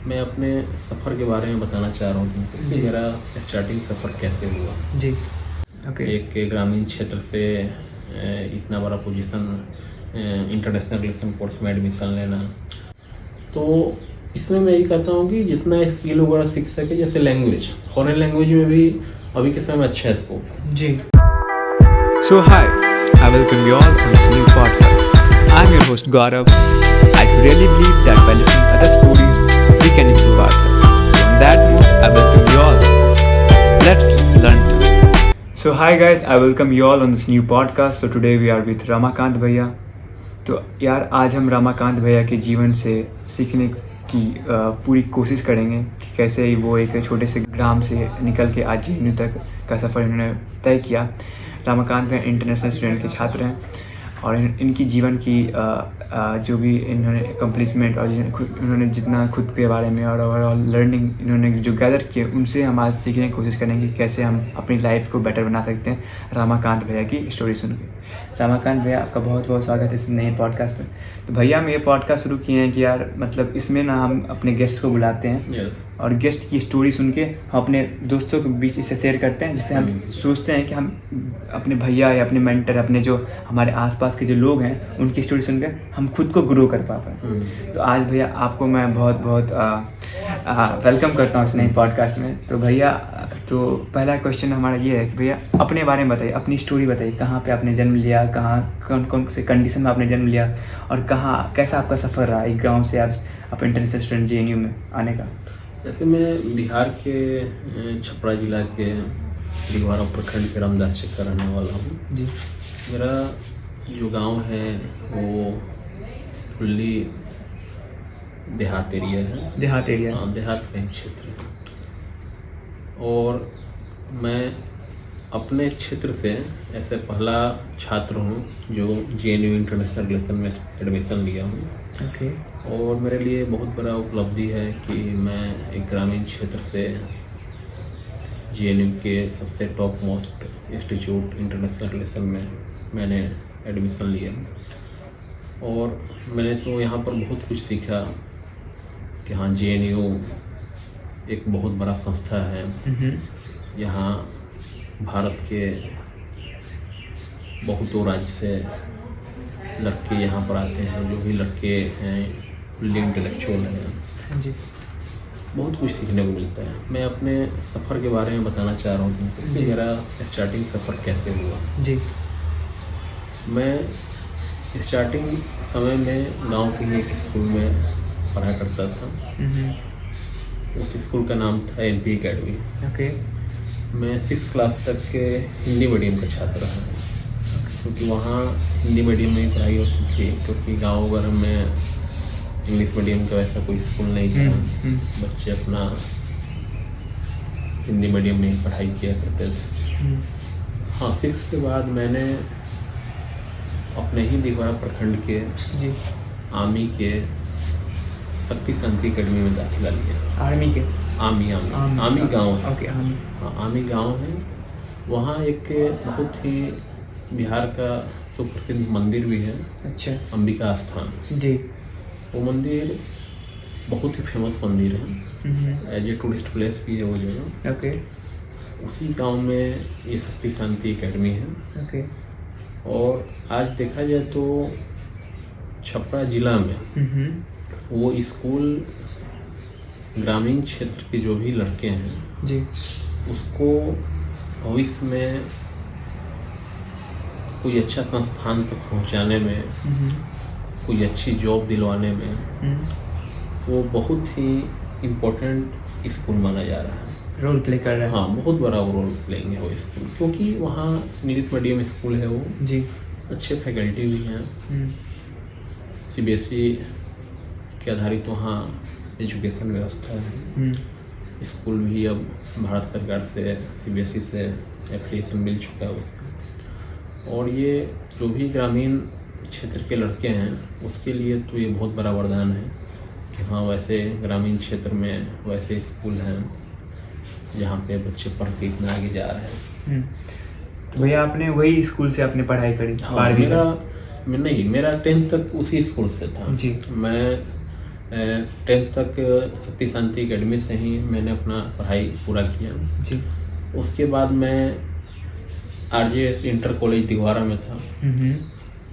मैं अपने सफ़र के बारे में बताना चाह रहा हूँ तुमको कि मेरा स्टार्टिंग सफ़र कैसे हुआ। जी, ओके। एक ग्रामीण क्षेत्र से इतना बड़ा पोजीशन, इंटरनेशनल रिलेशन कोर्स में एडमिशन लेना, तो इसमें मैं यही कहता हूँ कि जितना स्किल वगैरह सीख सके, जैसे लैंग्वेज, फॉरेन लैंग्वेज में भी अभी के समय में अच्छा है स्कोप। जी। So hi, I welcome you all on this new podcast. I'm your host Gaurav. I really believe that by listening to other stories, we can improve ourselves. So on that note, I welcome you all. Let's learn together. So hi guys, I welcome you all on this new podcast. So today we are with Ramakant भैया. तो यार आज हम रामाकांत भैया के जीवन से सीखने की पूरी कोशिश करेंगे कि कैसे वो एक छोटे से ग्राम से निकल के आज JNU तक का सफ़र इन्होंने तय किया। रामाकांत भैया इंटरनेशनल स्टूडेंट के छात्र हैं और इनकी जीवन की जो भी इन्होंने अकम्पलिशमेंट और इन्होंने जितना खुद के बारे में और ओवरऑल लर्निंग इन्होंने जो गैदर किए, उनसे हम आज सीखने की कोशिश करेंगे कैसे हम अपनी लाइफ को बेटर बना सकते हैं रामाकांत भैया की स्टोरी सुन के। रामाकांत भैया आपका बहुत बहुत स्वागत है इस नए पॉडकास्ट में। तो भैया हम ये पॉडकास्ट शुरू किए हैं कि यार मतलब इसमें ना हम अपने गेस्ट को बुलाते हैं और गेस्ट की स्टोरी सुन के हम अपने दोस्तों के बीच इसे शेयर करते हैं, जिससे हम सोचते हैं कि हम अपने भैया या अपने मेंटर, अपने जो हमारे आसपास के जो लोग हैं उनकी स्टोरी सुन के हम खुद को ग्रो कर पा पाए। तो आज भैया आपको मैं बहुत बहुत वेलकम करता हूँ इस नए पॉडकास्ट में। तो भैया तो पहला क्वेश्चन हमारा ये है कि भैया अपने बारे में बताइए, अपनी स्टोरी बताइए, कहाँ पे आपने जन्म लिया, कहाँ कौन कौन से कंडीशन में आपने जन्म लिया और कहाँ कैसा आपका सफ़र रहा एक गांव से आप इंटरनेशनल स्टूडेंट JNU में आने का। जैसे मैं बिहार के छपरा जिला के दिघवारा प्रखंड के रामदास चक का रहने वाला हूँ जी। मेरा जो गांव है वो फुल्ली देहात एरिया है। देहात एरिया? हाँ, देहात का ही क्षेत्र है। और मैं अपने क्षेत्र से ऐसे पहला छात्र हूँ जो JNU इंटरनेशनल रिलेशन में एडमिशन लिया हूँ। ओके। और मेरे लिए बहुत बड़ा उपलब्धि है कि मैं एक ग्रामीण क्षेत्र से JNU के सबसे top most institute international relation में मैंने एडमिशन लिया। और मैंने तो यहाँ पर बहुत कुछ सीखा कि हाँ, JNU एक बहुत बड़ा संस्था है। यहाँ भारत के बहुतों राज्य से लड़के यहाँ पर आते हैं, जो भी लड़के हैं फुल्ली इंटेलेक्चुअल हैं। जी। बहुत कुछ सीखने को मिलता है। मैं अपने सफ़र के बारे में बताना चाह रहा हूँ तुमको कि मेरा स्टार्टिंग सफ़र कैसे हुआ। जी। मैं स्टार्टिंग समय में गांव के ही एक स्कूल में पढ़ा करता था। उस स्कूल का नाम था MP अकेडमी। ओके। मैं 6th क्लास तक के हिंदी मीडियम का छात्र रहा, क्योंकि वहाँ हिंदी मीडियम में ही पढ़ाई होती थी, क्योंकि गांव वगैरह में इंग्लिश मीडियम का वैसा कोई स्कूल नहीं था। बच्चे अपना हिंदी मीडियम में ही पढ़ाई किया करते थे। हाँ, 6th के बाद मैंने अपने ही दिघवारा प्रखंड के जी आर्मी के शक्ति शांति अकेडमी में दाखिला लिया। आर्मी के? आर्मी गाँव है। Okay, army. हाँ, आर्मी गाँव है। वहाँ एक बहुत ही बिहार का सुप्रसिद्ध मंदिर भी है। अच्छा। अंबिका स्थान। जी। वो मंदिर बहुत ही फेमस मंदिर है, एज ए टूरिस्ट प्लेस भी है वो जगह। ओके। उसी गांव में ये शक्ति शांति अकेडमी है। ओके। और आज देखा जाए तो छपरा जिला में वो स्कूल ग्रामीण क्षेत्र के जो भी लड़के हैं जी, उसको भविष्य में कोई अच्छा संस्थान तक पहुंचाने में, कोई अच्छी जॉब दिलवाने में वो बहुत ही इम्पोर्टेंट स्कूल माना जा रहा है। रोल प्ले कर रहा है। हाँ, बहुत बड़ा रोल प्लेइंग है वो स्कूल, क्योंकि वहाँ इंग्लिश मीडियम स्कूल है वो जी, अच्छे फैकल्टी भी हैं। CBSE के आधारित वहाँ एजुकेशन व्यवस्था है। स्कूल भी अब भारत सरकार से CBSE से एफिलिएशन मिल चुका है उसका। और ये जो भी ग्रामीण क्षेत्र के लड़के हैं उसके लिए तो ये बहुत बड़ा वरदान है कि हाँ, वैसे ग्रामीण क्षेत्र में वैसे स्कूल हैं जहाँ पे बच्चे पढ़ के इतना आगे जा रहे हैं। तो भैया आपने वही स्कूल से आपने पढ़ाई करी? हाँ, मेरा 10th तक उसी स्कूल से था जी। मैं 10th तक सत्य शांति एकेडमी से ही मैंने अपना पढ़ाई पूरा किया जी। उसके बाद मैं RJS इंटर कॉलेज दिघवारा में था,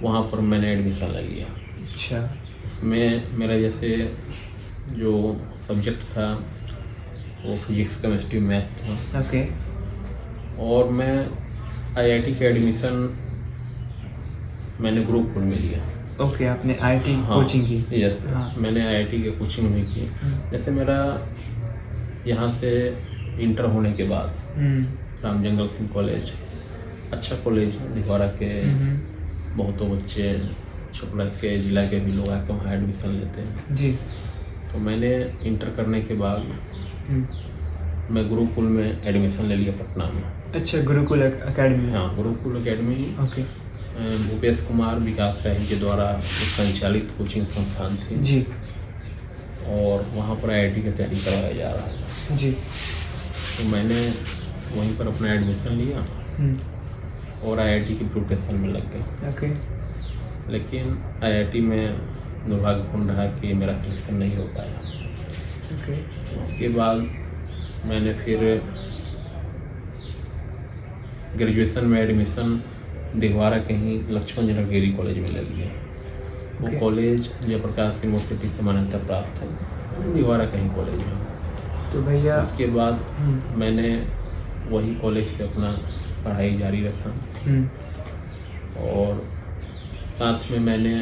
वहाँ पर मैंने एडमिशन ले लिया। अच्छा। इसमें मेरा जैसे जो सब्जेक्ट था वो फिजिक्स, केमिस्ट्री, मैथ था। ओके। और मैं IIT के एडमिशन मैंने गुरुकुल में लिया। ओके, आपने IIT कोचिंग की? यस, मैंने IIT के कोचिंग में की। जैसे मेरा यहाँ से इंटर होने के बाद राम जंगल सिंह कॉलेज, अच्छा कॉलेज है दिघवारा के, बहुतों बच्चे छपरा के जिला के भी लोग आके वहाँ एडमिशन लेते हैं जी। तो मैंने इंटर करने के बाद मैं गुरुकुल में एडमिशन ले लिया पटना में। अच्छा, गुरुकुल एकेडमी? हाँ, गुरुकुल एकेडमी। ओके। भूपेश कुमार विकास राही के द्वारा संचालित कोचिंग संस्थान थी जी। और वहाँ पर IIT की तैयारी करवाया जा रहा था जी। तो मैंने वहीं पर अपना एडमिशन लिया और IIT की प्रिपरेशन में लग गया। ओके। लेकिन IIT में दुर्भाग्यपूर्ण रहा कि मेरा सिलेक्शन नहीं हो पाया। ओके। उसके बाद मैंने फिर ग्रेजुएशन में एडमिशन दिघवारा के ही लक्ष्मण जनरल गिरी कॉलेज में ले लिया। वो कॉलेज जयप्रकाश यूनिवर्सिटी से मान्यता प्राप्त है, दिघवारा का ही कॉलेज है। तो भैया उसके बाद मैंने वही कॉलेज से अपना पढ़ाई जारी रखा और साथ में मैंने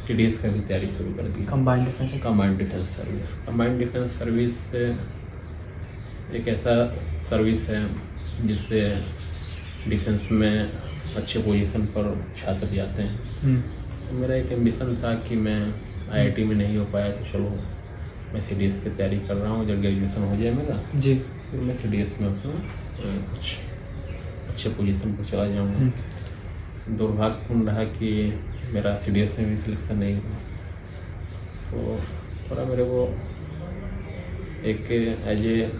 CDS का भी तैयारी शुरू कर दी। Combined defence? Combined defence service. Combined defence service एक ऐसा सर्विस है जिससे डिफेंस में अच्छे पोजीशन पर छात्र जाते हैं। तो मेरा एक एम्बिशन था कि मैं IIT में नहीं हो पाया तो चलो मैं CDS की तैयारी कर रहा हूँ, जब ग्रेजुएशन हो जाए मेरा जी फिर मैं CDS में अपना कुछ अच्छे पोजीशन पर चला जाऊँगा। दुर्भाग्यपूर्ण रहा कि मेरा CDS में भी सिलेक्शन नहीं हुआ तो थोड़ा मेरे को एक एज ए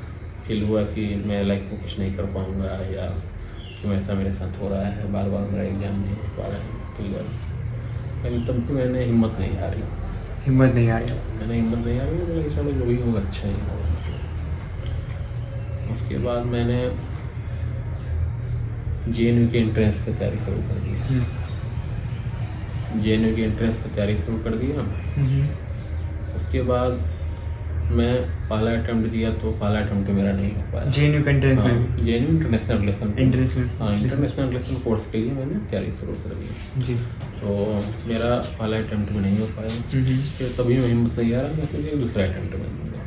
फील हुआ कि मैं लाइफ में कुछ नहीं कर पाऊँगा या क्यों ऐसा मेरे साथ हो रहा है, बार बार मेरा एग्जाम नहीं हो पा रहा है क्लियर। लेकिन तब भी मैंने हिम्मत नहीं हारी। मैंने हिम्मत नहीं हारी, तो लगा चलो जो भी होगा अच्छा ही होगा। उसके बाद मैंने JNU के एंट्रेंस की तैयारी शुरू कर दी। JNU की एंट्रेंस की तैयारी शुरू कर दिया। उसके बाद मैं पहला अटेम्प्ट दिया तो पहला अटेम्प्ट मेरा नहीं हो पाया। JNU का एंट्रेंस में? JNU international relation. हाँ, इंटरनेशनल रिलेशन कोर्स के लिए मैंने तैयारी शुरू कर दी। जी। तो मेरा पहला अटेम्प्ट में नहीं हो पाया, फिर तभी मैं हिम्मत नहीं आ रहा था, फिर दूसरा अटेम्प्ट में दूँगा।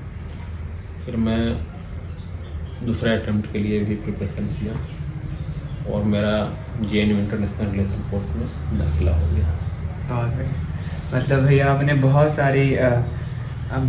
फिर मैं दूसरा अटेम्प्ट के लिए भी प्रिपरेशन किया और मेरा JNU इंटरनेशनल रिलेशन कोर्स में दाखिला हो गया। मतलब भैया आपने बहुत सारी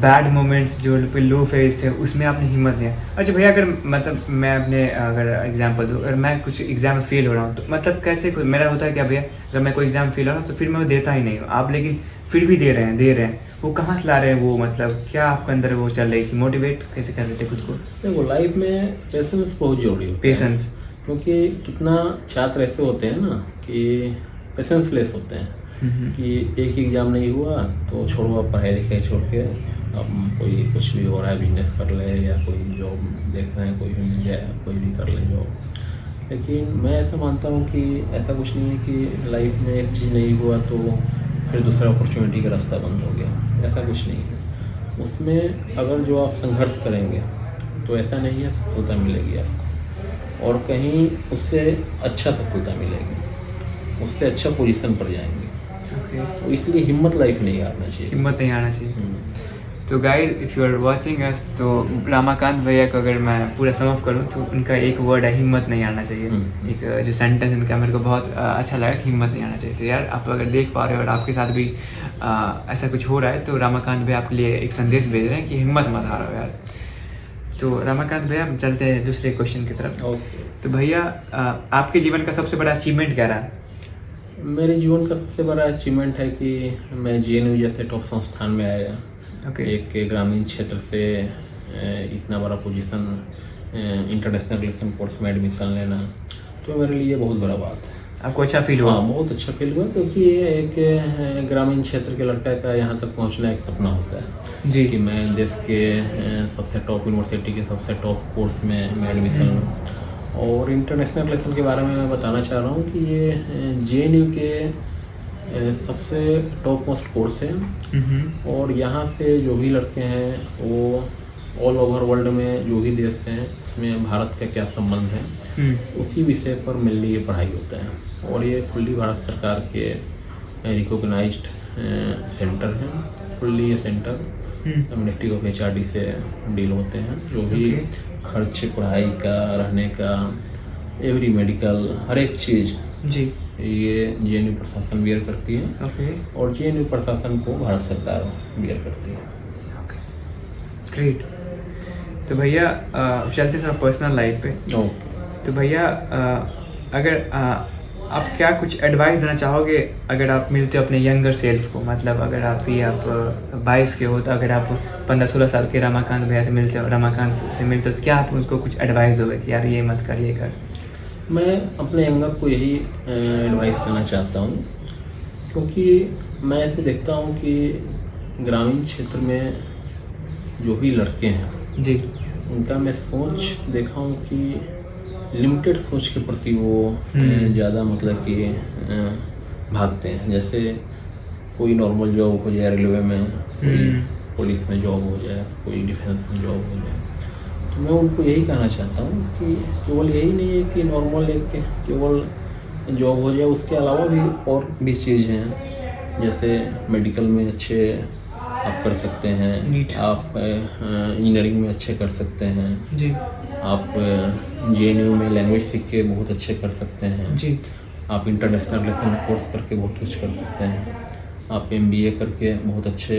बैड मोमेंट्स जो लो फेज थे उसमें आपने हिम्मत नहीं। अच्छा भैया, अगर मतलब मैं अपने अगर एग्जांपल दूँ, अगर मैं कुछ एग्ज़ाम में फेल हो रहा हूँ तो मतलब कैसे मेरा होता है क्या भैया, अगर मैं कोई एग्ज़ाम फेल हो रहा हूँ तो फिर मैं वो देता ही नहीं हूँ, आप लेकिन फिर भी दे रहे हैं, वो कहाँ से ला रहे हैं वो, मतलब क्या आपके अंदर वो चल रही थी, मोटिवेट कैसे कर रहे थे खुद को? देखो, लाइफ में पेशेंस बहुत जरूरी है। पेशेंस, क्योंकि कितना छात्र ऐसे होते हैं ना कि पेशेंस लेस होते हैं कि एक एग्ज़ाम नहीं हुआ तो छोड़ो, आप पढ़ाई लिखाई छोड़ के अब कोई कुछ भी हो रहा है बिजनेस कर ले या कोई जॉब देख रहे हैं, कोई भी मिल जाए कोई भी कर ले जॉब। लेकिन मैं ऐसा मानता हूँ कि ऐसा कुछ नहीं है कि लाइफ में एक चीज़ नहीं हुआ तो फिर दूसरा अपॉर्चुनिटी का रास्ता बंद हो गया, ऐसा कुछ नहीं है। उसमें अगर जो आप संघर्ष करेंगे तो ऐसा नहीं है सफलता मिलेगी आपको, और कहीं उससे अच्छा सफलता मिलेगी, उससे अच्छा पोजीशन पर जाएंगे। तो इसलिए हिम्मत लाइफ नहीं हारना चाहिए, हिम्मत नहीं आना चाहिए। तो guys, if you are watching us, तो रमाकांत भैया को अगर मैं पूरा समअप करूँ तो उनका एक वर्ड है, हिम्मत नहीं आना चाहिए। एक जो सेंटेंस उनका मेरे को बहुत अच्छा लगा, हिम्मत नहीं आना चाहिए। तो यार, आप अगर देख पा रहे हो और आपके साथ भी ऐसा कुछ हो रहा है तो रमाकांत भैया आपके लिए एक संदेश भेज रहे हैं कि हिम्मत मत हारो यार। तो रमाकांत भैया, हम चलते हैं दूसरे क्वेश्चन की तरफ। तो भैया, आपके जीवन का सबसे बड़ा अचीवमेंट क्या रहा? मेरे जीवन का सबसे बड़ा अचीवमेंट है कि मैं JNU जैसे टॉप संस्थान में आया। एक ग्रामीण क्षेत्र से इतना बड़ा पोजीशन इंटरनेशनल रिलेशन कोर्स में एडमिशन लेना तो मेरे लिए बहुत बड़ा बात है। आपको अच्छा फील हुआ? हाँ, बहुत अच्छा फील हुआ, क्योंकि ये एक ग्रामीण क्षेत्र के लड़का का यहाँ तक पहुँचना एक सपना होता है जी कि मैं देश के सबसे टॉप यूनिवर्सिटी के सबसे टॉप कोर्स में मैं एडमिशन लूँ। और इंटरनेशनल रिलेशन के बारे में मैं बताना चाह रहा हूँ कि ये JNU के सबसे टॉप मोस्ट कोर्स है। और यहाँ से जो भी लड़के हैं वो ऑल ओवर वर्ल्ड में जो भी देश हैं उसमें भारत का क्या संबंध है उसी विषय पर मेनली ये पढ़ाई होता है। और ये फुल्ली भारत सरकार के रिकॉग्नाइज्ड सेंटर हैं। फुल्ली ये सेंटर मिनिस्ट्री ऑफ HRD से डील होते हैं। जो भी खर्च पढ़ाई का, रहने का, एवरी मेडिकल, हर एक चीज़ जी ये JNU प्रशासन बियर करती है। और JNU प्रशासन को भारत सरकार बियर करती है। ग्रेट। तो भैया चलते थोड़ा पर्सनल लाइफ पे। तो भैया अगर आप क्या कुछ एडवाइस देना चाहोगे अगर आप मिलते हो अपने यंगर सेल्फ को? मतलब अगर आप 22 के हो तो अगर आप 15-16 साल के रमाकांत भैया से मिलते हो तो क्या आप उनको कुछ एडवाइस दोगे कि यार ये मत कर, ये कर? मैं अपने यंगर को यही एडवाइस देना चाहता हूँ, क्योंकि मैं ऐसे देखता हूँ कि ग्रामीण क्षेत्र में जो भी लड़के हैं जी उनका मैं सोच देखा हूँ कि लिमिटेड सोच के प्रति वो ज़्यादा मतलब कि भागते हैं। जैसे कोई नॉर्मल जॉब हो जाए, रेलवे में, कोई पुलिस में जॉब हो जाए, कोई डिफेंस में जॉब हो जाए, तो मैं उनको यही कहना चाहता हूँ कि केवल यही नहीं है कि नॉर्मल एक केवल जॉब हो जाए, उसके अलावा भी और भी चीज़ हैं। जैसे मेडिकल में अच्छे आप कर सकते हैं, आप इंजीनियरिंग में अच्छे कर सकते हैं जी, आप JNU में लैंग्वेज सीख के बहुत अच्छे कर सकते हैं जी, आप इंटरनेशनल रिलेशन कोर्स करके बहुत कुछ कर सकते हैं, आप MBA करके बहुत अच्छे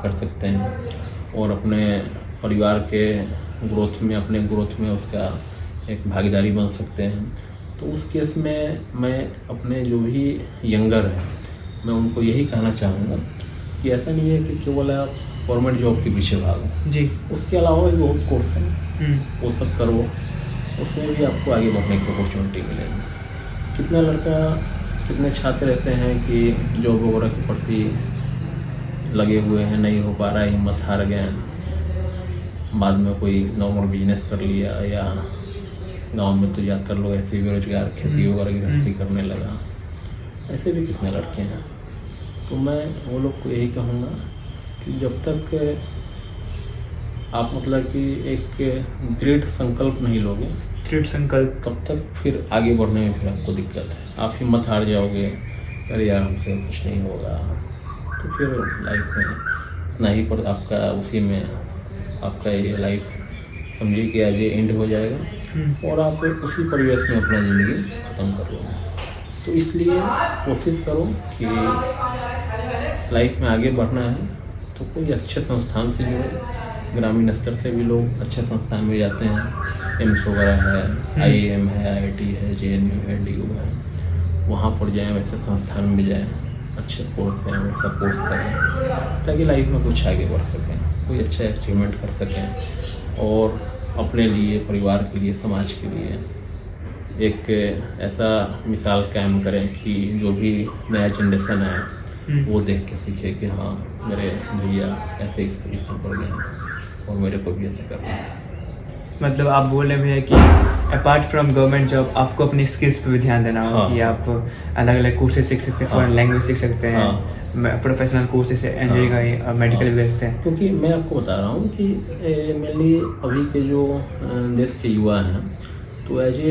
कर सकते हैं और अपने परिवार के ग्रोथ में, अपने ग्रोथ में उसका एक भागीदारी बन सकते हैं। तो उस केस में मैं अपने जो भी यंगर हैं मैं उनको यही कहना चाहूँगा कि ऐसा नहीं है कि केवल आप गवर्नमेंट जॉब के पीछे भागो जी, उसके अलावा भी बहुत कोर्स हैं, वो सब करो, उसमें भी आपको आगे बढ़ने की अपॉर्चुनिटी मिलेगी। कितना लड़का, कितने छात्र ऐसे हैं कि जॉब वगैरह के प्रति लगे हुए हैं, नहीं हो पा रहा है, हिम्मत हार गए, बाद में कोई नॉर्मल बिजनेस कर लिया या गांव में तो ज़्यादातर लोग ऐसे बेरोजगार खेती वगैरह गृहस्थी करने लगा, ऐसे भी कितने लड़के हैं। तो मैं वो लोग को यही कहूँगा कि जब तक आप मतलब कि एक दृढ़ संकल्प नहीं लोगे, दृढ़ संकल्प, तब तक फिर आगे बढ़ने में फिर आपको दिक्कत है। आप हिम्मत हार जाओगे, अरे यार हमसे कुछ नहीं होगा, तो फिर लाइफ में ना ही पर आपका उसी में आपका ये लाइफ समझिए कि आज ये एंड हो जाएगा और आप उसी परिवेश में अपना ज़िंदगी ख़त्म कर लोगे। तो इसलिए कोशिश करो कि लाइफ में आगे बढ़ना है तो कोई अच्छे संस्थान से जुड़ो। ग्रामीण स्तर से भी लोग अच्छे संस्थान में जाते हैं, एम्स वगैरह है, IIM है, IIT है, JNU है, DU है, वहाँ पर जाएं, वैसे संस्थान में जाएं, अच्छे कोर्स हैं वैसा कोर्स करें ताकि लाइफ में कुछ आगे बढ़ सकें, कोई अच्छा अचीवमेंट कर सकें और अपने लिए, परिवार के लिए, समाज के लिए एक ऐसा मिसाल कायम करें कि जो भी नया जनरेशन है वो देख के सीखे कि हाँ मेरे भैया ऐसे इस पोजीशन पर गए और मेरे को भी ऐसे करना है। मतलब आप बोल रहे हैं कि अपार्ट फ्रॉम गवर्नमेंट जॉब आपको अपनी स्किल्स पे भी ध्यान देना होगा कि आप अलग अलग कोर्सेज सीख सकते हैं, फॉरेन लैंग्वेज सीख सकते हैं, प्रोफेशनल कोर्सेज से इंजीनियरिंग का मेडिकल भी देखते हैं। क्योंकि मैं आपको बता रहा हूँ कि मेनली अभी के जो देश के युवा हैं तो ऐसे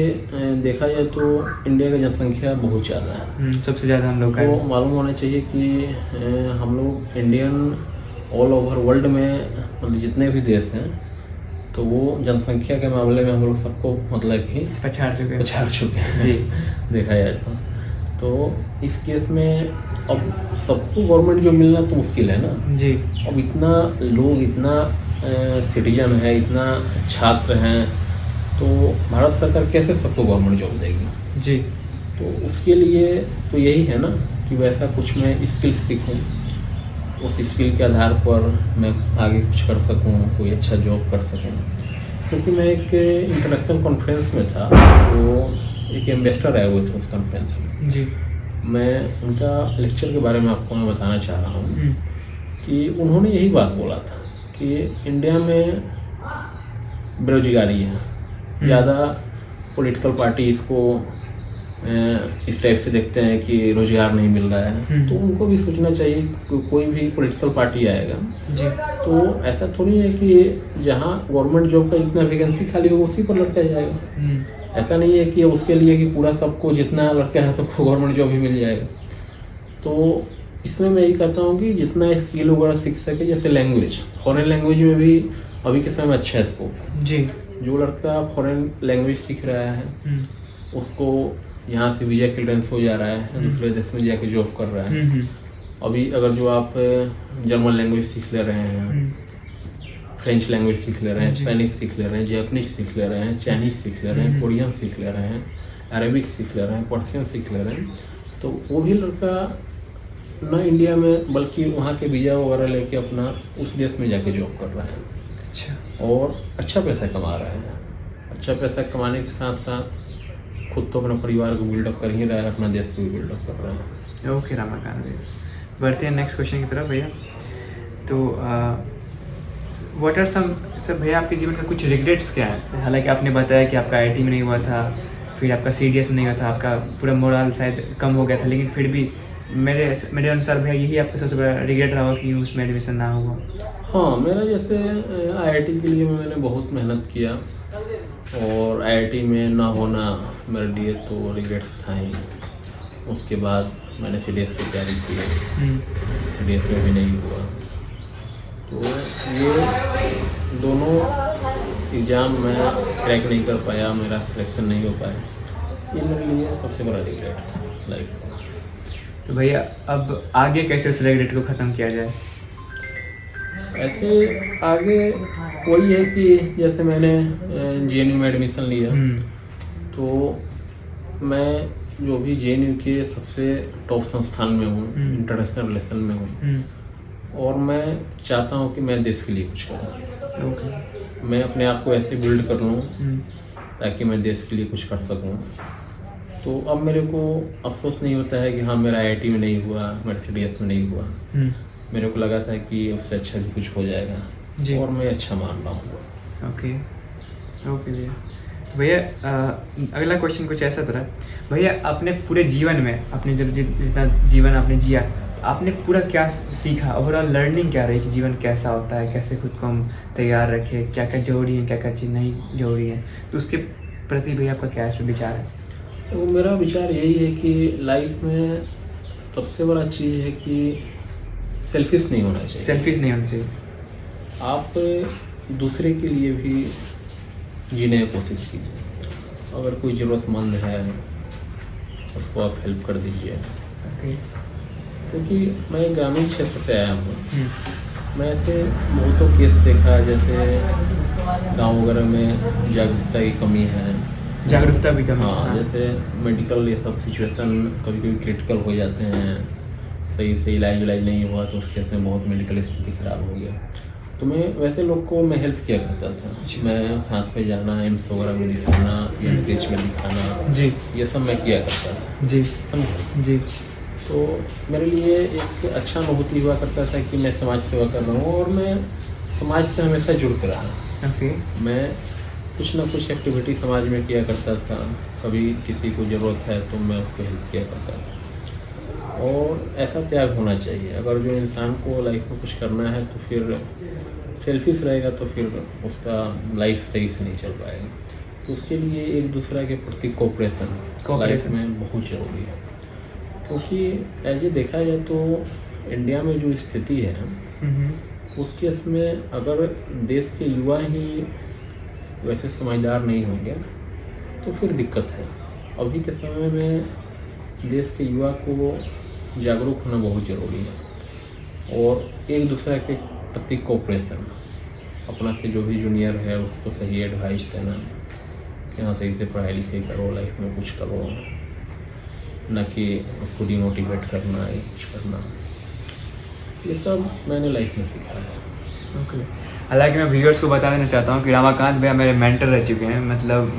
देखा जाए तो इंडिया की जनसंख्या बहुत ज़्यादा है, सबसे ज़्यादा हम लोग को मालूम होना चाहिए कि हम लोग इंडियन ऑल ओवर वर्ल्ड में मतलब जितने भी देश हैं तो वो जनसंख्या के मामले में हम लोग सबको मतलब कि पछाड़ चुके हैं जी देखा जाए तो इस केस में अब सबको गवर्नमेंट जो मिलना तो मुश्किल है ना जी। अब इतना लोग, इतना सिटीजन है, इतना छात्र हैं, तो भारत सरकार कैसे सबको गवर्नमेंट जॉब देगी जी। तो उसके लिए तो यही है ना कि वैसा कुछ मैं स्किल सीखूं, उस स्किल के आधार पर मैं आगे कुछ कर सकूं, कोई अच्छा जॉब कर सकूं। क्योंकि मैं एक इंटरनेशनल कॉन्फ्रेंस में था, तो एक इन्वेस्टर आए हुए थे उस कॉन्फ्रेंस में जी। मैं उनका लेक्चर के बारे में आपको मैं बताना चाह रहा हूँ कि उन्होंने यही बात बोला था कि इंडिया में बेरोजगारी है ज़्यादा, पॉलिटिकल पार्टी इसको इस टाइप से देखते हैं कि रोजगार नहीं मिल रहा है, तो उनको भी सोचना चाहिए कि कोई भी पॉलिटिकल पार्टी आएगा जी। तो ऐसा थोड़ी है कि जहाँ गवर्नमेंट जॉब का इतना वैकेंसी खाली हो उसी पर लड़का जाएगा। ऐसा नहीं है कि उसके लिए कि पूरा सबको जितना लड़का है सबको गवर्नमेंट जॉब ही मिल जाएगा। तो इसमें मैं यही कहता हूँ कि जितना स्किल वगैरह सीख सके, जैसे लैंग्वेज, फॉरेन लैंग्वेज में भी अभी के समय में अच्छा है स्कोप जी। जो लड़का फॉरेन लैंग्वेज सीख रहा है उसको यहाँ से वीजा क्लियरेंस हो जा रहा है, दूसरे देश में जाके जॉब कर रहा है। अभी अगर जो आप जर्मन लैंग्वेज सीख ले रहे हैं, फ्रेंच लैंग्वेज सीख ले रहे हैं, स्पेनिश सीख ले रहे हैं, जैपनीज सीख ले रहे हैं, चाइनीज सीख ले रहे हैं, कोरियन सीख ले रहे हैं, अरेबिक सीख ले रहे हैं, पर्शियन सीख ले रहे हैं, तो वो भी लड़का न इंडिया में बल्कि वहाँ के वीज़ा वगैरह लेके अपना उस देश में जाके जॉब कर रहा है। अच्छा। और अच्छा पैसा कमा रहा है। अच्छा पैसा कमाने के साथ साथ खुद तो अपना परिवार को बिल्डअप कर ही रहा है, अपना देश को भी बिल्डअप कर रहा है। ओके रमाकांत भैया, बढ़ते हैं नेक्स्ट क्वेश्चन की तरफ भैया। तो व्हाट आर सम सब भैया आपके जीवन का कुछ रिग्रेट्स क्या है? हालांकि आपने बताया कि आपका आईआईटी में नहीं हुआ था, फिर आपका सीडीएस में नहीं हुआ था, आपका पूरा मोरल शायद कम हो गया था, लेकिन फिर भी मेरे अनुसार भैया यही आपका सबसे बड़ा रिग्रेट रहा कि उसमें एडमिशन ना हुआ। हाँ, मेरा जैसे आईआईटी के लिए मैंने बहुत मेहनत किया और आईआईटी में ना होना मेरे लिए तो रिग्रेट्स था ही। उसके बाद मैंने सीडीएस की तैयारी की, सीडीएस में भी नहीं हुआ, तो ये दोनों एग्ज़ाम मैं क्रैक नहीं कर पाया, मेरा सिलेक्शन नहीं हो पाया, ये मेरे लिए सबसे बड़ा रिग्रेट था लाइफ में। तो भैया अब आगे कैसे उस रिग्रेट को ख़त्म किया जाए? ऐसे आगे वही है कि जैसे मैंने जेएनयू में एडमिशन लिया, तो मैं जो भी जेएनयू के सबसे टॉप संस्थान में हूँ, इंटरनेशनल रिलेशन में हूँ, और मैं चाहता हूँ कि मैं देश के लिए कुछ करूँ। मैं अपने आप को ऐसे बिल्ड कर लूँ ताकि मैं देश के लिए कुछ कर सकूँ। तो अब मेरे को अफसोस नहीं होता है कि हाँ मेरा आईआईटी में नहीं हुआ, मेरा सीडीएस में नहीं हुआ। मेरे को लगा था कि उससे अच्छा भी कुछ हो जाएगा और मैं अच्छा मान रहा हूँ। ओके भैया। भैया अगला क्वेश्चन कुछ ऐसा था भैया, अपने पूरे जीवन में अपने जब जितना जीवन आपने जिया, आपने पूरा क्या सीखा, ओवरऑल लर्निंग क्या रही कि जीवन कैसा होता है, कैसे खुद को हम तैयार रखें, क्या क्या जरूरी है, क्या क्या चीज़ नहीं जरूरी है, तो उसके प्रति भैया आपका क्या विचार है? तो मेरा विचार यही है कि लाइफ में सबसे बड़ा चीज़ है कि सेल्फिश नहीं होना चाहिए। सेल्फिश नहीं होना चाहिए। आप दूसरे के लिए भी जीने की कोशिश कीजिए। अगर कोई ज़रूरतमंद है उसको आप हेल्प कर दीजिए। क्योंकि मैं ग्रामीण क्षेत्र से आया हूँ, मैं ऐसे बहुतों केस देखा जैसे गांव वगैरह में जागरूकता की कमी है, जागरूकता भी कमी। हाँ, जैसे मेडिकल ये सब सिचुएशन कभी कभी क्रिटिकल हो जाते हैं, सही से इलाज नहीं हुआ तो उस केस में बहुत मेडिकल स्थिति खराब हो गया, तो मैं वैसे लोग को मैं हेल्प किया करता था। मैं साथ में जाना, एम्स वगैरह में दिखाना, PMCH में दिखाना, जी ये सब मैं किया करता था। जी। तो मेरे लिए एक अच्छा अनुभूति हुआ करता था कि मैं समाज सेवा कर रहा हूँ और मैं समाज से हमेशा जुड़ कर रहा। मैं कुछ ना कुछ एक्टिविटी समाज में किया करता था, कभी किसी को ज़रूरत है तो मैं उसको हेल्प किया करता था। और ऐसा त्याग होना चाहिए। अगर जो इंसान को लाइफ में कुछ करना है तो फिर सेल्फिश रहेगा तो फिर उसका लाइफ सही से नहीं चल पाएगा। तो उसके लिए एक दूसरे के प्रति कोऑपरेशन लाइफ में बहुत ज़रूरी है, क्योंकि ऐसे देखा जाए तो इंडिया में जो स्थिति है उस केस में अगर देश के युवा ही वैसे समझदार नहीं होंगे तो फिर दिक्कत है। अभी के समय में देश के युवा को जागरूक होना बहुत ज़रूरी है और एक दूसरे के प्रति कोऑपरेशन, अपना से जो भी जूनियर है उसको सही एडवाइस देना कि हाँ सही से पढ़ाई लिखाई करो, लाइफ में कुछ करो, न कि उसको डिमोटिवेट करना या कुछ करना। ये सब मैंने लाइफ में सीखा है। ओके हालांकि मैं व्यूअर्स को बता देना चाहता हूँ कि रमाकांत भैया मेरे मेंटर रह चुके हैं। मतलब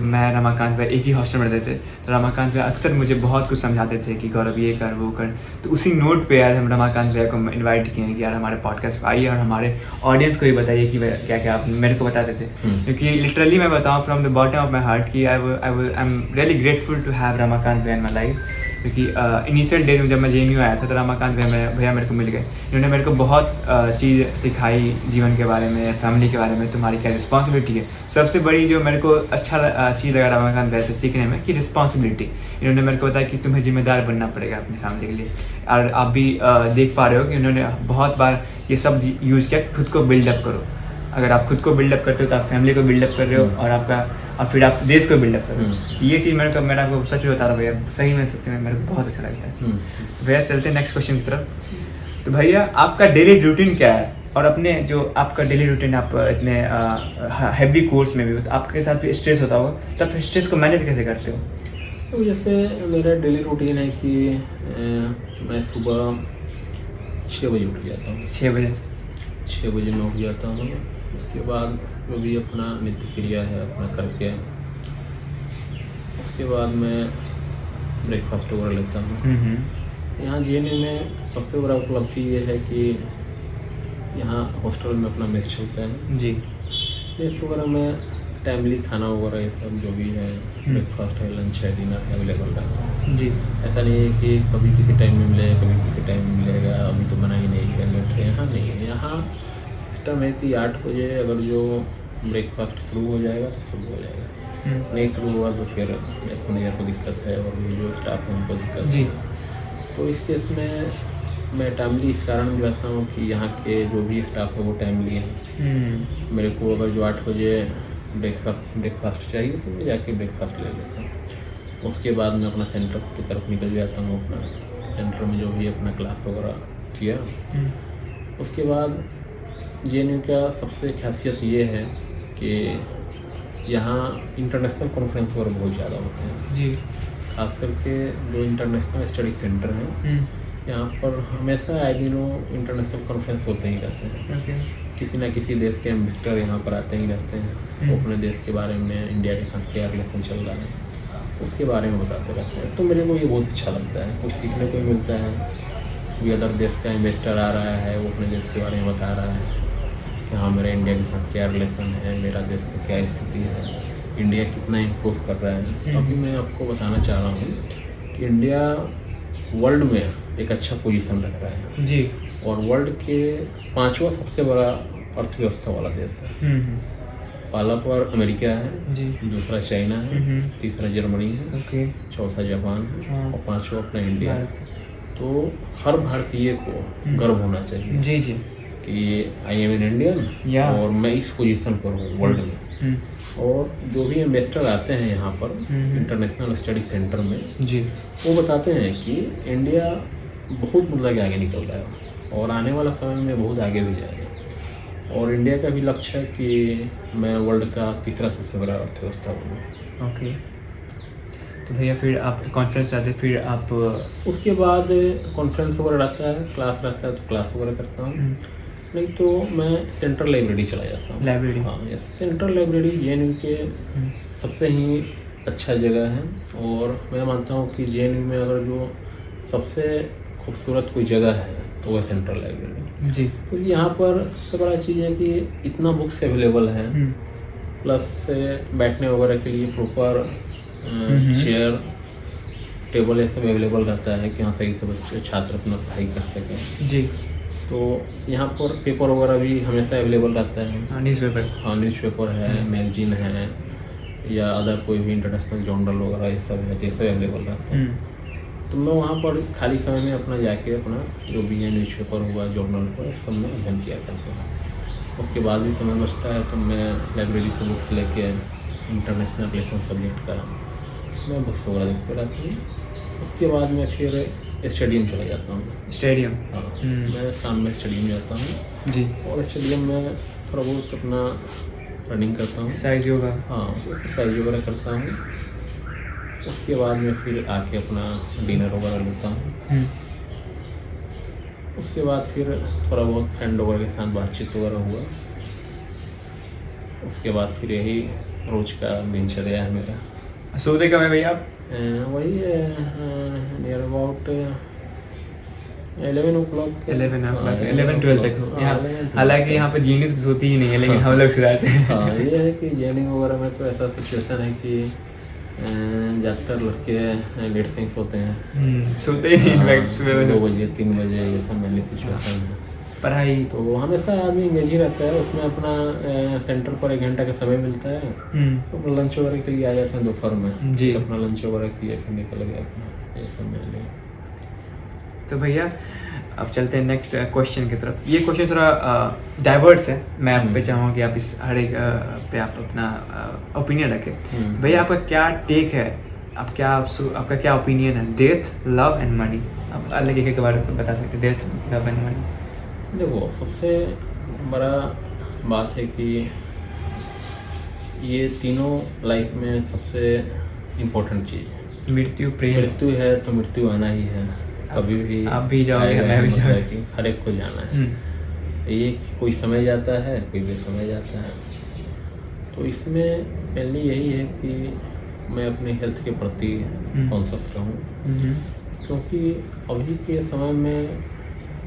मैं रमाकांत भैया एक ही हॉस्टल में रहते थे, तो रमाकांत भैया अक्सर मुझे बहुत कुछ समझाते थे कि गौरव ये कर वो कर। तो उसी नोट पे आज हम रमाकांत भैया को इन्वाइट किए हैं कि यार हमारे पॉडकास्ट पर आइए और हमारे ऑडियंस को भी बताइए कि क्या क्या आप मेरे को बताते थे। क्योंकि लिटरली मैं बताऊँ from the bottom of my heart कि I am really grateful to have Ramakant भैया इन माई लाइफ। क्योंकि इनिशियल डेज में जब मैं JNU आया था तो रमाकांत भैया मेरे को मिल गए। इन्होंने मेरे को बहुत चीज़ सिखाई जीवन के बारे में, फैमिली के बारे में, तुम्हारी क्या रिस्पॉन्सिबिलिटी है। सबसे बड़ी जो मेरे को अच्छा चीज़ लगा रमाकांत भैया से सीखने में कि रिस्पॉन्सिबिलिटी। इन्होंने मेरे को बताया कि तुम्हें जिम्मेदार बनना पड़ेगा अपनी फैमिली के लिए। और आप भी देख पा रहे हो कि उन्होंने बहुत बार ये सब यूज़ किया, खुद को बिल्डअप करो। अगर आप खुद को बिल्डअप करते हो तो आप फैमिली को बिल्डअप कर रहे हो और फिर आप देश को बिल्डअप कर रहे हो। ये चीज़ मेरा आपको सच में बता रहा भैया, सही में सच में मेरे को बहुत अच्छा लगता है। भैया चलते हैं नेक्स्ट क्वेश्चन की तरफ। तो भैया आपका डेली रूटीन क्या है, और अपने जो आपका डेली रूटीन, आप इतने हैवी कोर्स में भी हो तो आपके साथ भी स्ट्रेस होता होगा, तो आप स्ट्रेस को मैनेज कैसे करते हो? तो जैसे मेरा डेली रूटीन है कि मैं सुबह 6 बजे उठ जाता हूँ। 6 बजे मैं उठ जाता हूँ। उसके बाद जो भी अपना नित्य क्रिया है अपना करके, उसके बाद मैं ब्रेकफास्ट वगैरह लेता हूँ। यहाँ JNU में सबसे बड़ा उपलब्धि ये है कि यहाँ हॉस्टल में अपना मेस चलता है जी। मेस वगैरह में टाइमली खाना वगैरह ये सब जो भी है, ब्रेकफास्ट है, लंच है, डिनर है, अवेलेबल रहता है जी। ऐसा नहीं है कि कभी किसी टाइम में मिलेगा, कभी किसी टाइम में मिलेगा, अभी तो बना ही नहीं है, लेट है। यहाँ नहीं है। यहाँ सिस्टम है कि 8 बजे अगर जो ब्रेकफास्ट शुरू हो जाएगा तो शुरू हो जाएगा, नहीं शुरू हुआ तो फिर मेस मैनेजर को दिक्कत है और ये जो स्टाफ है उनको दिक्कत जी। है। तो इस केस में मैं टाइमली इस कारण भी रहता हूँ कि यहाँ के जो भी स्टाफ है वो टाइमली है। मेरे को अगर जो 8 बजे ब्रेकफास्ट चाहिए तो मैं जाके ब्रेकफास्ट ले लेता हूँ। उसके बाद मैं अपना सेंटर की तरफ निकल जाता हूँ। अपना सेंटर में जो भी अपना क्लास वगैरह किया। उसके बाद JNU का सबसे खासियत ये है कि यहाँ इंटरनेशनल कॉन्फ्रेंस वगैरह बहुत ज़्यादा होते हैं जी। खास करके जो इंटरनेशनल स्टडी सेंटर हैं यहाँ पर हमेशा आए दिनों इंटरनेशनल कॉन्फ्रेंस होते ही रहते हैं। किसी न किसी देश के एम्बेसडर यहाँ पर आते ही रहते हैं। वो अपने देश के बारे में, इंडिया के साथ क्या रिलेशन चल रहा है उसके बारे में बताते रहते हैं। तो मेरे को ये बहुत अच्छा लगता है, कुछ सीखने को मिलता है। कोई अदर देश का एम्बेसडर आ रहा है, वो अपने देश के बारे में बता रहा है कि हाँ मेरा इंडिया के साथ क्या रिलेशन है, मेरा देश की क्या स्थिति है, इंडिया कितना इम्प्रूव कर रहा है। अभी मैं आपको बताना चाह रहा हूँ कि इंडिया वर्ल्ड में एक अच्छा पोजीशन रख रहा है जी। और वर्ल्ड के 5वां सबसे बड़ा अर्थव्यवस्था वाला देश है। पहला पर अमेरिका है जी। दूसरा चाइना है, तीसरा जर्मनी है, चौथा जापान है और 5वां अपना इंडिया है। तो हर भारतीय को गर्व होना चाहिए जी जी कि आई एम एन इंडियन और मैं इस पोजीशन पर हूँ वर्ल्ड में। और जो भी एम्बेसडर आते हैं यहाँ पर इंटरनेशनल स्टडी सेंटर में जी, वो बताते हैं कि इंडिया बहुत मतलब आगे निकल रहा है और आने वाला समय में बहुत आगे भी जाएगा। और इंडिया का भी लक्ष्य है कि मैं वर्ल्ड का तीसरा सबसे बड़ा अर्थव्यवस्था बनूँ। ओके। तो भैया फिर आप कॉन्फ्रेंस आते, फिर आप उसके बाद कॉन्फ्रेंस वगैरह रहता है, क्लास रहता है तो क्लास वगैरह करता हूँ, नहीं तो मैं सेंट्रल लाइब्रेरी चला जाता हूँ। लाइब्रेरी? हाँ, ये सेंट्रल लाइब्रेरी JNU के सबसे ही अच्छा जगह है। और मैं मानता हूँ कि JNU में अगर जो सबसे खूबसूरत कोई जगह है तो वह सेंट्रल लाइब्रेरी जी। क्योंकि यहाँ पर सबसे बड़ा चीज़ है कि इतना बुक्स अवेलेबल है, प्लस बैठने वगैरह के लिए प्रॉपर चेयर टेबल ये सब अवेलेबल रहता है कि हाँ सही से बच्चे छात्र अपना पढ़ाई कर सकें जी। तो यहाँ पर पेपर वगैरह भी हमेशा अवेलेबल रहता है। न्यूज़पेपर? हाँ, न्यूज़पेपर है, मैगजीन है या अदर कोई भी इंटरनेशनल जर्नल वगैरह ये सब है, ये सब अवेलेबल रहता है। तो मैं वहाँ पर खाली समय में अपना जाके अपना जो भी है न्यूज़पेपर हुआ, जर्नल हुआ, सब में अध्ययन किया करता हूँ। उसके बाद भी समय बचता है तो मैं लाइब्रेरी से बुक्स लेके इंटरनेशनल रिलेशन सब्जेक्ट का मैं बुक्स वगैरह देखते रहती हूँ। उसके बाद मैं फिर स्टेडियम चला जाता हूँ। स्टेडियम? हाँ, मैं शाम में स्टेडियम जाता हूँ जी। और स्टेडियम में थोड़ा बहुत अपना रनिंग करता हूँ, एक्सरसाइज योगा? हाँ, एक्सरसाइज वगैरह करता हूँ। उसके बाद मैं फिर आके अपना डिनर वगैरह लेता हूँ। उसके बाद फिर थोड़ा बहुत फ्रेंड वगैरह के साथ बातचीत वगैरह हुआ, उसके बाद फिर यही रोज का दिनचर्या है मेरा। सोते कब है भैया आप? वही नियर अबाउट 11 o'clock 11-12 तक हो। हालांकि यहाँ पे जीनी तो सोती ही नहीं है, लेकिन हम लोग सुलाते हैं। हाँ, ये है कि जैनिंग वगैरह में तो ऐसा सिचुएशन है कि ज़्यादातर लड़के लेट से ही सोते हैं, सोते ही नहीं इनफैक्ट सुबह 2 बजे 3 बजे, ये सब मेनली सिचुएशन है। पढ़ाई तो हमेशा आदमी इंगेज ही रहता है उसमें, अपना सेंटर पर 1 घंटा का समय मिलता है तो अपना लंच वगैरह के लिए आ जाते हैं दोपहर में जी, अपना लंच वगैरह किया फिर निकल गया अपना, ये सब मेनली। तो भैया अब चलते हैं नेक्स्ट क्वेश्चन की तरफ। ये क्वेश्चन थोड़ा डाइवर्स है, मैं आप पे चाहूँगा कि आप इस हर एक पे आप अपना ओपिनियन रखें। भैया आपका क्या टेक है, आपका क्या ओपिनियन है डेथ, लव एंड मनी? आप अलग एक बार बता सकते हैं, डेथ, लव एंड मनी। देखो, सबसे बड़ा बात है कि ये तीनों लाइफ में सबसे इम्पोर्टेंट चीज़ है। मृत्यु, प्रेम। मृत्यु है तो मृत्यु आना ही है, कभी भी आप भी जाओगे, मैं भी जाऊँगा, हर एक को जाना है। ये कोई समय जाता है, कोई भी समय जाता है। तो इसमें पहले यही है कि मैं अपने हेल्थ के प्रति कॉन्शियस रहूं, क्योंकि अभी के समय में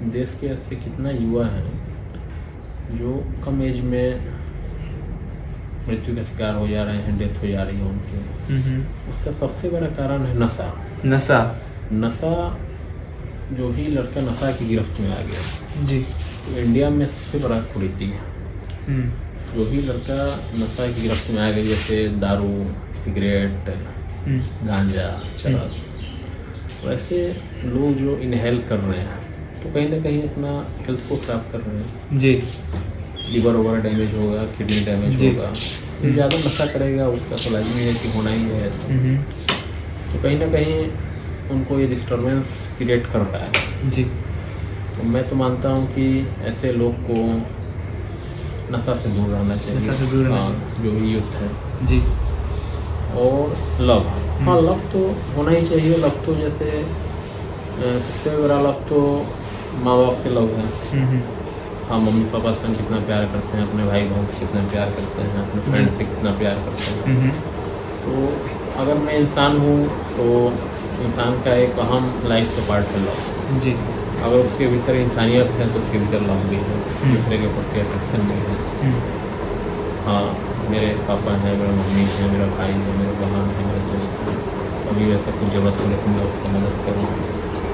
देश के ऐसे कितना युवा हैं जो कम एज में मृत्यु का शिकार हो जा रहे हैं, डेथ हो जा रही है उनकी। उसका सबसे बड़ा कारण है नशा। जो ही लड़का नशा की गिरफ्त में आ गया जी, तो इंडिया में सबसे बड़ा कुरीति है। जो भी लड़का नशा की गिरफ्त में आ गया, जैसे दारू, सिगरेट, गांजा, चरस, वैसे लोग जो इनहेल कर रहे हैं तो कहीं ना कहीं अपना हेल्थ को खराब कर रहे हैं जी। लिवर वगैरह डैमेज होगा, किडनी डैमेज होगा। ज़्यादा नशा करेगा उसका तो लाजमी है कि होना ही है ऐसा। तो कहीं ना कहीं उनको ये डिस्टर्बेंस क्रिएट कर रहा है जी। तो मैं तो मानता हूँ कि ऐसे लोग को नशा से दूर रहना चाहिए, नशा से दूर रहना चाहिए। जो भी यूथ है जी। और लव, हाँ लव तो होना ही चाहिए। लव तो जैसे सबसे बड़ा लव तो माँ बाप से लव है। हाँ, मम्मी पापा से हम कितना प्यार करते हैं, अपने भाई बहन से कितना प्यार करते हैं, अपने फ्रेंड से कितना प्यार करते हैं। तो अगर मैं इंसान हूँ तो इंसान का एक अहम लाइफ का पार्ट है लव जी। अगर उसके भीतर इंसानियत है तो उसके भीतर लव भी है, दूसरे के प्रति अट्रैक्शन भी है। हाँ, मेरे पापा हैं, मेरा मम्मी है, मेरा भाई है, मेरे बहन है, मेरे दोस्त है, कभी वैसा कुछ ज़रूरत पड़े तो मैं उसका मदद करूँ।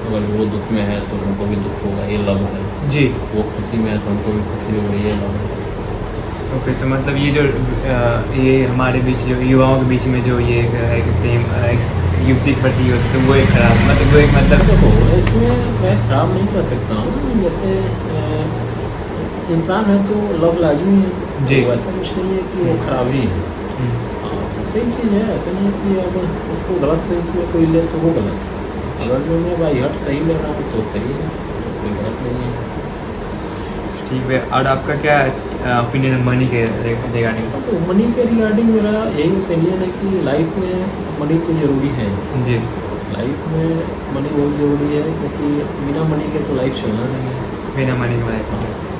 अगर वो दुख में है तो उनको भी दुख होगा, ये लव है जी। वो खुशी में है तो उनको भी खुशी होगी, ये लव है। ओके, तो मतलब ये जो ये हमारे बीच जो युवाओं के बीच में जो ये है कि प्रेम युवती के प्रति होती है, तो वो एक खराब, मतलब वो एक मतलब देखो, इसमें मैं खराब नहीं कर सकता हूँ। जैसे इंसान है तो लव लाजमी है जी। तो ऐसा कुछ नहीं है कि वो खराब ही है। सही चीज़ है, ऐसा नहीं है कि अब उसको गलत सेंस में कोई ले तो वो गलत है। अगर जो मैं बाई हट सही ले रहा हूँ तो सही है, कोई गलत नहीं है। ठीक है। और आपका क्या ओपिनियन है मनी के रिगार्डिंग? तो मनी के रिगार्डिंग मेरा यही ओपिनियन है कि लाइफ में मनी तो ज़रूरी है जी। लाइफ में मनी बहुत ज़रूरी है, क्योंकि बिना मनी के तो लाइफ चलना नहीं है। बिना मनी के लाइफ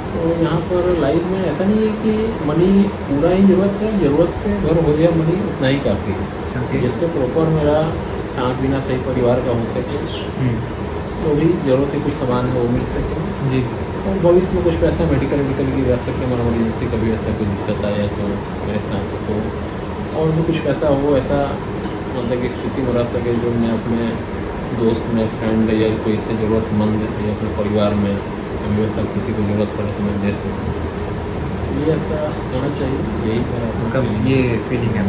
तो यहाँ पर लाइफ में ऐसा नहीं है कि मनी पूरा ही ज़रूरत है, ज़रूरत पे अगर हो जाए मनी उतना ही काफ़ी है, जिससे प्रॉपर मेरा खाना पीना सही परिवार का हो सके, जो भी ज़रूरत है कुछ सामान है वो मिल सके जी। और भविष्य में कुछ पैसा मेडिकल की जा सके, हमारा इमरजेंसी कभी ऐसा कोई दिक्कत आए तो मेरे साथ तो और भी कुछ पैसा हो ऐसा मतलब कि स्थिति में रह सके जो मैं अपने दोस्त में फ्रेंड या कोई से ज़रूरतमंद या अपने परिवार में कभी ऐसा किसी को ज़रूरत पड़े तो मैं दे सकूँ। ये ऐसा होना चाहिए, यही मेरा ये फीलिंग है।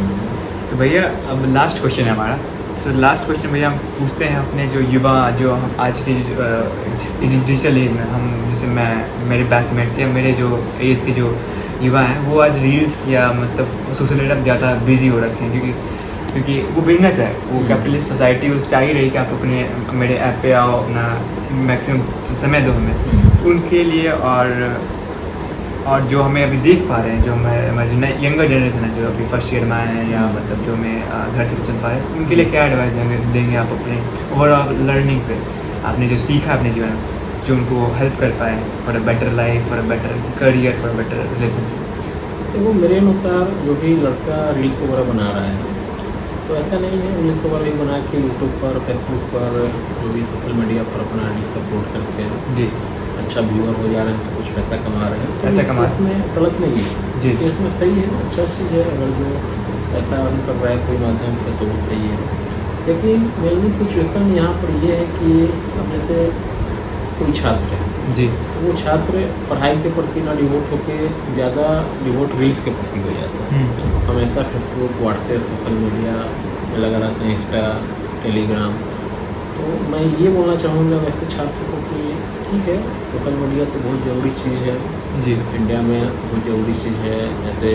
तो भैया अब लास्ट क्वेश्चन है हमारा। सो लास्ट क्वेश्चन भैया हम पूछते हैं अपने जो युवा, जो हम आज की डिजिटल एज में हम, जैसे मैं, मेरे बैचमेट्स या मेरे जो एज के जो युवा हैं वो आज रील्स या मतलब सोशल मीडिया पर ज़्यादा बिजी हो रखे हैं, क्योंकि वो बिजनेस है, वो कैपिटलिस्ट सोसाइटी वो चाह ही रही कि आप अपने मेरे ऐप पे आओ, अपना मैक्सिमम समय दो हमें उनके लिए। और जो हमें अभी देख पा रहे हैं, जो हमारे जो यंगर जनरेशन है, जो अभी फर्स्ट ईयर में आए हैं या मतलब जो हमें घर से चल पाए, उनके लिए क्या एडवाइस देंगे आप अपने ओवरऑल लर्निंग पे? आपने जो सीखा अपने जीवन में, जो उनको हेल्प कर पाए for a better life, for a better career, for a better relationship? देखो मेरे अनुसार जो भी लड़का रील्स वगैरह बना रहा है तो ऐसा नहीं है रील्स वगैरह भी बना के यूट्यूब पर फेसबुक पर जो भी सोशल मीडिया पर अपना रील्स अपलोड करके जी अच्छा व्यूअर हो जा रहे हैं तो कुछ पैसा कमा रहे हैं तो पैसा कमा इसमें गलत नहीं है जी। इसमें सही है, अच्छा चीज़ है। अगर जो पैसा अर्न कर रहा है कोई माध्यम से तो वो सही है। लेकिन मेनली सिचुएशन यहाँ पर ये है कि अब जैसे कोई छात्र है जी तो वो छात्र पढ़ाई के प्रति ना डिवोट होकर ज़्यादा डिवोट रील्स के प्रति हो जाता है। हमेशा फेसबुक व्हाट्सएप सोशल मीडिया में लगा रहते हैं, इंस्टा टेलीग्राम। तो मैं ये बोलना चाहूँगा वैसे छात्र को कि ठीक है सोशल मीडिया तो बहुत ज़रूरी चीज़ है जी इंडिया में, बहुत ज़रूरी चीज़ है। ऐसे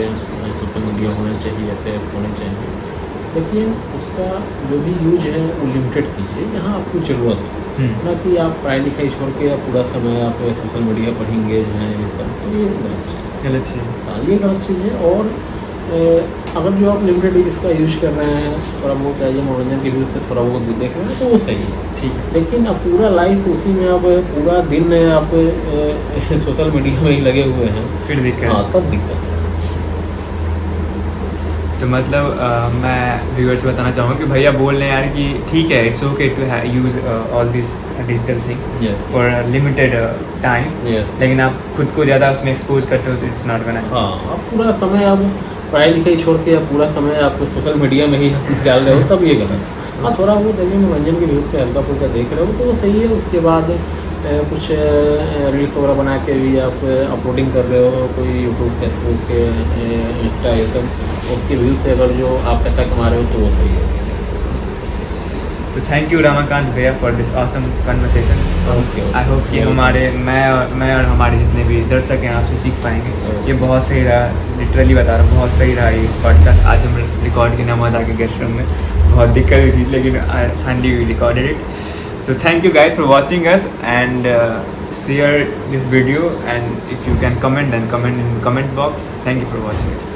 सोशल मीडिया होना चाहिए, ऐसे ऐप होने चाहिए, लेकिन उसका जो भी यूज है वो लिमिटेड कीजिए जहाँ आपको ज़रूरत हो। ना कि आप पढ़ाई लिखाई छोड़ के या पूरा समय आप सोशल मीडिया पर इंगेज हैं ये सब, तो ये गलत चीज़ हाँ ये गलत चीज़ है। और अगर जो आप लिमिटेड इसका यूज कर रहे हैं थोड़ा बहुत एज ए मनोरंजन के व्यूज से थोड़ा बहुत भी देख रहे हैं तो वो सही है, ठीक है। लेकिन अब पूरा लाइफ उसी में आप पूरा दिन आप सोशल मीडिया में ही लगे हुए हैं फिर दिक्कत हाँ तब दिक्कत है। तो मतलब मैं व्यूअर्स बताना चाहूँगा कि भैया बोल रहे हैं यार कि ठीक है it's okay to use all this digital thing for limited time, लेकिन आप खुद को ज़्यादा उसमें एक्सपोज करते हो तो इट्स नॉट गोना। हाँ आप पूरा समय आप पढ़ाई लिखाई छोड़ के पूरा समय आप सोशल मीडिया में ही डाल रहे हो तब ये गलत है। हाँ थोड़ा बहुत देखिए मनोरंजन के व्यूज से हल्का फुल्का देख रहे हो तो वो सही है। उसके बाद कुछ रील्स वगैरह बना के भी आप अपलोडिंग कर रहे हो कोई यूट्यूब फेसबुक इंस्टा ये सब, उसके व्यूज से अगर जो आप पैसा कमा रहे हो तो वो सही है। तो थैंक यू रमाकांत भैया for this awesome conversation. I hope कि मैं और हमारे जितने भी दर्शक हैं आपसे सीख पाएंगे। ये बहुत सही रहा, लिटरली बता रहा हूँ बहुत सही रहा ये पॉडकास्ट। आज हम रिकॉर्ड किए नमदा के गेस्ट रूम में, बहुत दिक्कत हुई थी लेकिन finally we recorded it. So thank you guys for watching us and share this video, and if you can comment then comment in comment box. Thank you for watching us.